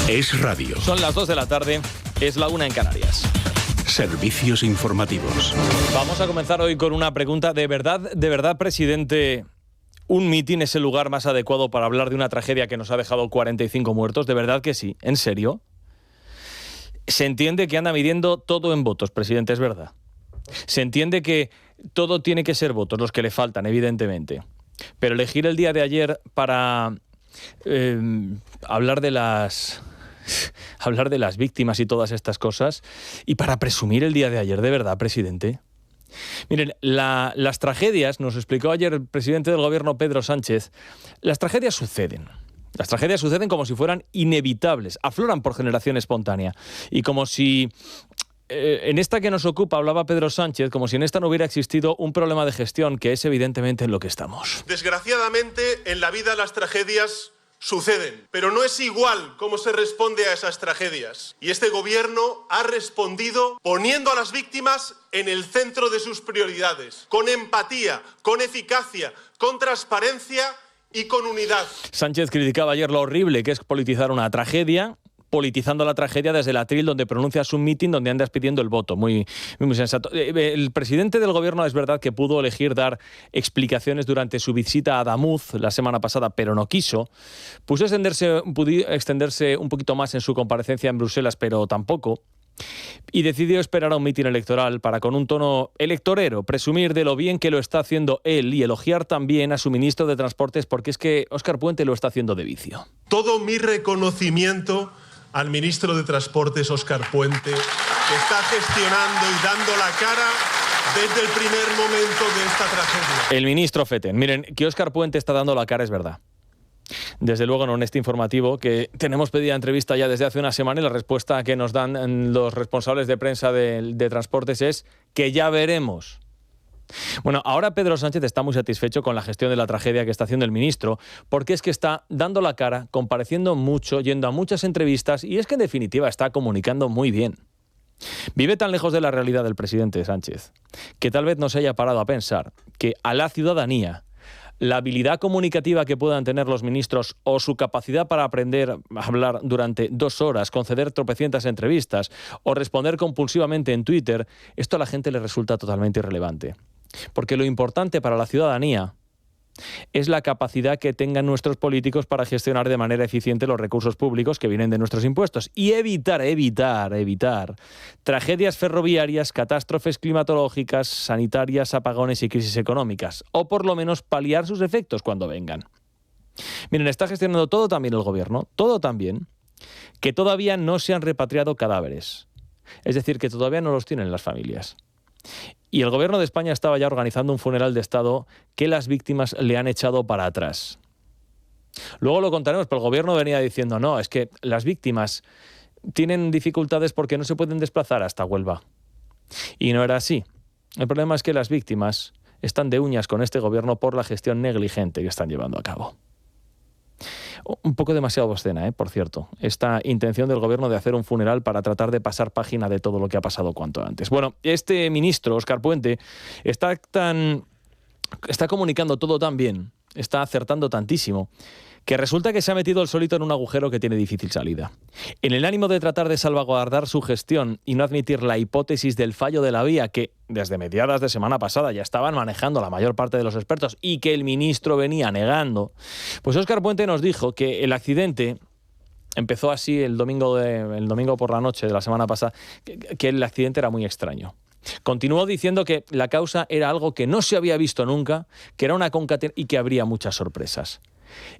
Es radio. Son las 2 de la tarde, es la 1 en Canarias. Servicios informativos. Vamos a comenzar hoy con una pregunta. ¿De verdad, presidente, un mitin es el lugar más adecuado para hablar de una tragedia que nos ha dejado 45 muertos? ¿De verdad que sí? ¿En serio? Se entiende que anda midiendo todo en votos, presidente, es verdad. Se entiende que todo tiene que ser votos, los que le faltan, evidentemente. Pero elegir el día de ayer para hablar de las víctimas y todas estas cosas, y para presumir el día de ayer, ¿de verdad, presidente? Miren, las tragedias, nos explicó ayer el presidente del gobierno, Pedro Sánchez, las tragedias suceden. Las tragedias suceden como si fueran inevitables, afloran por generación espontánea. Y como si en esta que nos ocupa, hablaba Pedro Sánchez, como si en esta no hubiera existido un problema de gestión, que es evidentemente en lo que estamos. Desgraciadamente, en la vida las tragedias suceden, pero no es igual cómo se responde a esas tragedias. Y este gobierno ha respondido poniendo a las víctimas en el centro de sus prioridades, con empatía, con eficacia, con transparencia y con unidad. Sánchez criticaba ayer lo horrible que es politizar una tragedia, politizando la tragedia desde el atril donde pronuncias un mitin donde andas pidiendo el voto. Muy sensato. El presidente del gobierno es verdad que pudo elegir dar explicaciones durante su visita a Adamuz la semana pasada, pero no quiso. Pudo extenderse un poquito más en su comparecencia en Bruselas, pero tampoco. Y decidió esperar a un mitin electoral para, con un tono electorero, presumir de lo bien que lo está haciendo él y elogiar también a su ministro de Transportes, porque es que Óscar Puente lo está haciendo de vicio. Todo mi reconocimiento al ministro de Transportes, Óscar Puente, que está gestionando y dando la cara desde el primer momento de esta tragedia. El ministro Feten. Miren, que Óscar Puente está dando la cara es verdad. Desde luego, en este informativo, que tenemos pedida entrevista ya desde hace una semana, y la respuesta que nos dan los responsables de prensa de Transportes es que ya veremos. Bueno, ahora Pedro Sánchez está muy satisfecho con la gestión de la tragedia que está haciendo el ministro, porque es que está dando la cara, compareciendo mucho, yendo a muchas entrevistas, y es que en definitiva está comunicando muy bien. Vive tan lejos de la realidad del presidente Sánchez que tal vez no se haya parado a pensar que a la ciudadanía la habilidad comunicativa que puedan tener los ministros o su capacidad para aprender a hablar durante 2 horas, conceder tropecientas entrevistas o responder compulsivamente en Twitter, esto a la gente le resulta totalmente irrelevante. Porque lo importante para la ciudadanía es la capacidad que tengan nuestros políticos para gestionar de manera eficiente los recursos públicos que vienen de nuestros impuestos y evitar tragedias ferroviarias, catástrofes climatológicas, sanitarias, apagones y crisis económicas, o por lo menos paliar sus efectos cuando vengan. Miren, está gestionando todo también el gobierno, todo también, que todavía no se han repatriado cadáveres. Es decir, que todavía no los tienen las familias. Y el gobierno de España estaba ya organizando un funeral de Estado que las víctimas le han echado para atrás. Luego lo contaremos, pero el gobierno venía diciendo, no, es que las víctimas tienen dificultades porque no se pueden desplazar hasta Huelva. Y no era así. El problema es que las víctimas están de uñas con este gobierno por la gestión negligente que están llevando a cabo. Un poco demasiado obscena, por cierto, esta intención del gobierno de hacer un funeral para tratar de pasar página de todo lo que ha pasado cuanto antes. Bueno, este ministro, Óscar Puente, está comunicando todo tan bien, está acertando tantísimo, que resulta que se ha metido el solito en un agujero que tiene difícil salida. En el ánimo de tratar de salvaguardar su gestión y no admitir la hipótesis del fallo de la vía que desde mediadas de semana pasada ya estaban manejando la mayor parte de los expertos y que el ministro venía negando, pues Óscar Puente nos dijo que el accidente empezó así el domingo por la noche de la semana pasada, que el accidente era muy extraño. Continuó diciendo que la causa era algo que no se había visto nunca, que era una concatenación y que habría muchas sorpresas.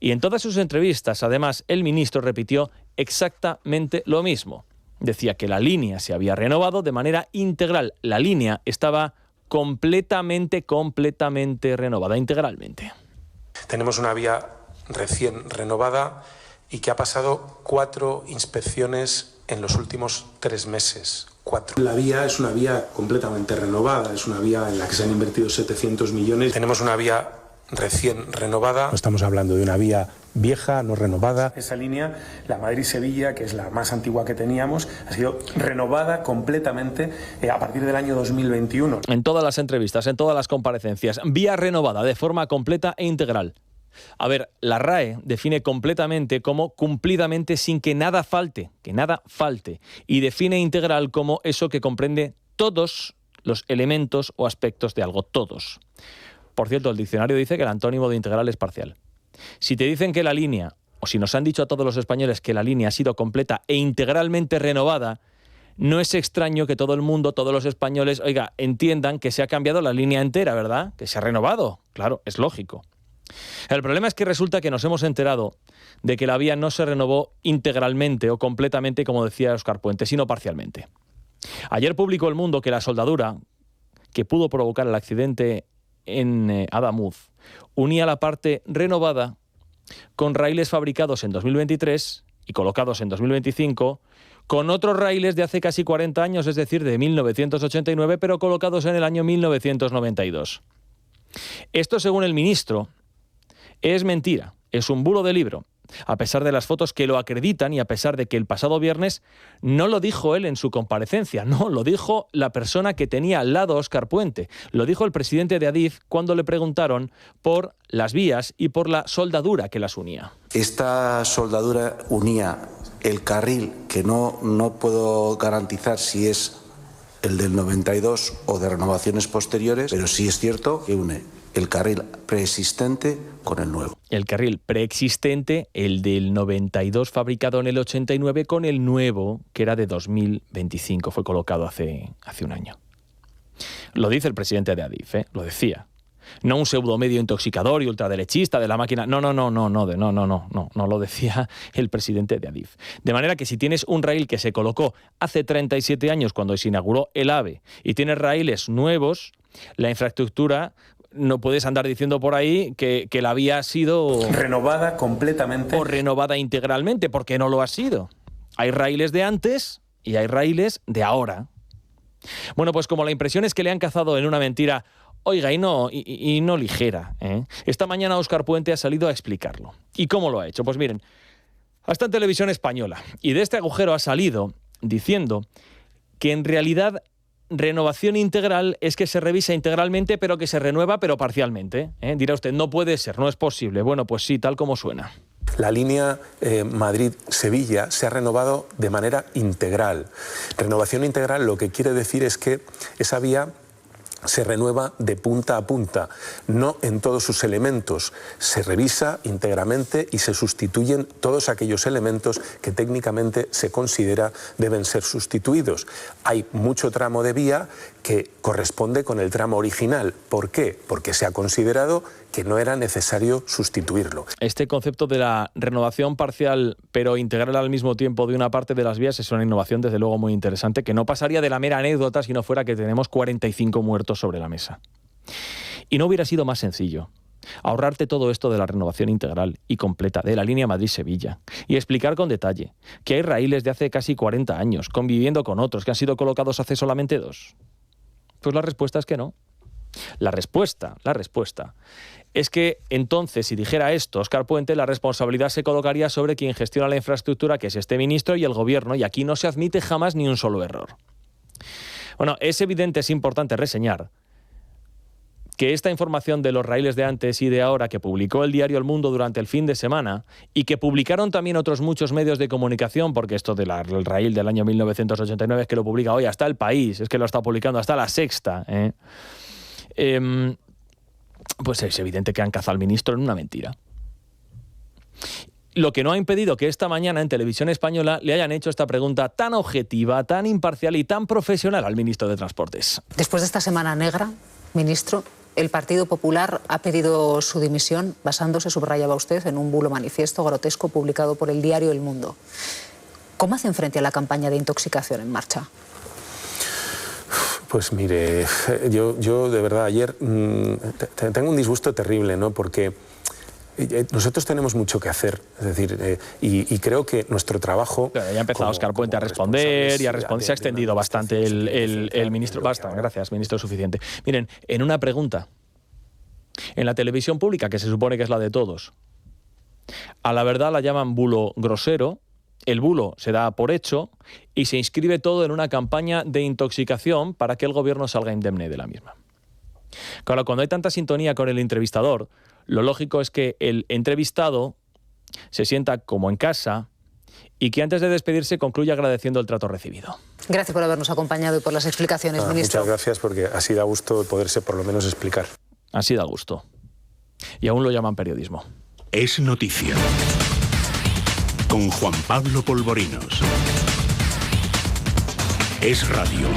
Y en todas sus entrevistas, además, el ministro repitió exactamente lo mismo. Decía que la línea se había renovado de manera integral. La línea estaba completamente renovada, integralmente. Tenemos una vía recién renovada y que ha pasado 4 inspecciones en los últimos 3 meses. 4. La vía es una vía completamente renovada, es una vía en la que se han invertido 700 millones. Tenemos una vía recién renovada. No estamos hablando de una vía vieja, no renovada. Esa línea, la Madrid-Sevilla, que es la más antigua que teníamos, ha sido renovada completamente a partir del año 2021. En todas las entrevistas, en todas las comparecencias, vía renovada de forma completa e integral. A ver, la RAE define completamente como cumplidamente sin que nada falte, y define integral como eso que comprende todos los elementos o aspectos de algo, todos. Por cierto, el diccionario dice que el antónimo de integral es parcial. Si te dicen que la línea, o si nos han dicho a todos los españoles que la línea ha sido completa e integralmente renovada, no es extraño que todo el mundo, todos los españoles, entiendan que se ha cambiado la línea entera, ¿verdad? Que se ha renovado. Claro, es lógico. El problema es que resulta que nos hemos enterado de que la vía no se renovó integralmente o completamente, como decía Óscar Puente, sino parcialmente. Ayer publicó El Mundo que la soldadura que pudo provocar el accidente en Adamuz unía la parte renovada con raíles fabricados en 2023 y colocados en 2025 con otros raíles de hace casi 40 años, es decir, de 1989, pero colocados en el año 1992. Esto, según el ministro, es mentira, es un bulo de libro, a pesar de las fotos que lo acreditan y a pesar de que el pasado viernes no lo dijo él en su comparecencia, no, lo dijo la persona que tenía al lado Óscar Puente, lo dijo el presidente de Adif cuando le preguntaron por las vías y por la soldadura que las unía. Esta soldadura unía el carril, que no puedo garantizar si es el del 92 o de renovaciones posteriores, pero sí es cierto que une el carril preexistente con el nuevo. El carril preexistente, el del 92 fabricado en el 89, con el nuevo, que era de 2025, fue colocado hace un año. Lo dice el presidente de Adif, lo decía. No un pseudomedio intoxicador y ultraderechista de la máquina. No, lo decía el presidente de Adif. De manera que si tienes un raíl que se colocó hace 37 años cuando se inauguró el AVE y tienes raíles nuevos, la infraestructura, no puedes andar diciendo por ahí que la vía ha sido renovada completamente o renovada integralmente, porque no lo ha sido. Hay raíles de antes y hay raíles de ahora. Bueno, pues como la impresión es que le han cazado en una mentira, oiga, y no ligera, esta mañana Óscar Puente ha salido a explicarlo. ¿Y cómo lo ha hecho? Pues miren, está en Televisión Española y de este agujero ha salido diciendo que en realidad renovación integral es que se revisa integralmente, pero que se renueva, pero parcialmente. Dirá usted, no puede ser, no es posible. Bueno, pues sí, tal como suena. La línea Madrid-Sevilla se ha renovado de manera integral. Renovación integral lo que quiere decir es que esa vía se renueva de punta a punta, no en todos sus elementos. Se revisa íntegramente y se sustituyen todos aquellos elementos que técnicamente se considera deben ser sustituidos. Hay mucho tramo de vía que corresponde con el tramo original. ¿Por qué? Porque se ha considerado que no era necesario sustituirlo. Este concepto de la renovación parcial pero integral al mismo tiempo de una parte de las vías es una innovación desde luego muy interesante que no pasaría de la mera anécdota si no fuera que tenemos 45 muertos sobre la mesa. Y no hubiera sido más sencillo ahorrarte todo esto de la renovación integral y completa de la línea Madrid-Sevilla y explicar con detalle que hay raíles de hace casi 40 años conviviendo con otros que han sido colocados hace solamente 2. Pues la respuesta es que no. La respuesta es que entonces, si dijera esto Óscar Puente, la responsabilidad se colocaría sobre quien gestiona la infraestructura, que es este ministro y el gobierno, y aquí no se admite jamás ni un solo error. Bueno, es evidente, es importante reseñar que esta información de los raíles de antes y de ahora que publicó el diario El Mundo durante el fin de semana y que publicaron también otros muchos medios de comunicación, porque esto del raíl del año 1989 es que lo publica hoy hasta El País, es que lo está publicando hasta La Sexta, pues es evidente que han cazado al ministro en una mentira. Lo que no ha impedido que esta mañana en Televisión Española le hayan hecho esta pregunta tan objetiva, tan imparcial y tan profesional al ministro de Transportes. Después de esta semana negra, ministro, el Partido Popular ha pedido su dimisión basándose, subrayaba usted, en un bulo manifiesto grotesco publicado por el diario El Mundo. ¿Cómo hacen frente a la campaña de intoxicación en marcha? Pues mire, yo de verdad ayer tengo un disgusto terrible, ¿no? Porque nosotros tenemos mucho que hacer, es decir, y creo que nuestro trabajo... Claro, ya ha empezado Óscar Puente a responder y se ha extendido bastante el ministro. Basta, gracias, ministro, suficiente. Miren, en una pregunta, en la televisión pública, que se supone que es la de todos, a la verdad la llaman bulo grosero. El bulo se da por hecho y se inscribe todo en una campaña de intoxicación para que el gobierno salga indemne de la misma. Claro, cuando hay tanta sintonía con el entrevistador, Lo lógico es que el entrevistado se sienta como en casa y que antes de despedirse concluya agradeciendo el trato recibido. Gracias por habernos acompañado y por las explicaciones, ministro. Muchas gracias, porque así da gusto poderse por lo menos explicar. Así da gusto. Y aún lo llaman periodismo. Es noticia. Con Juan Pablo Polvorinos. Es radio.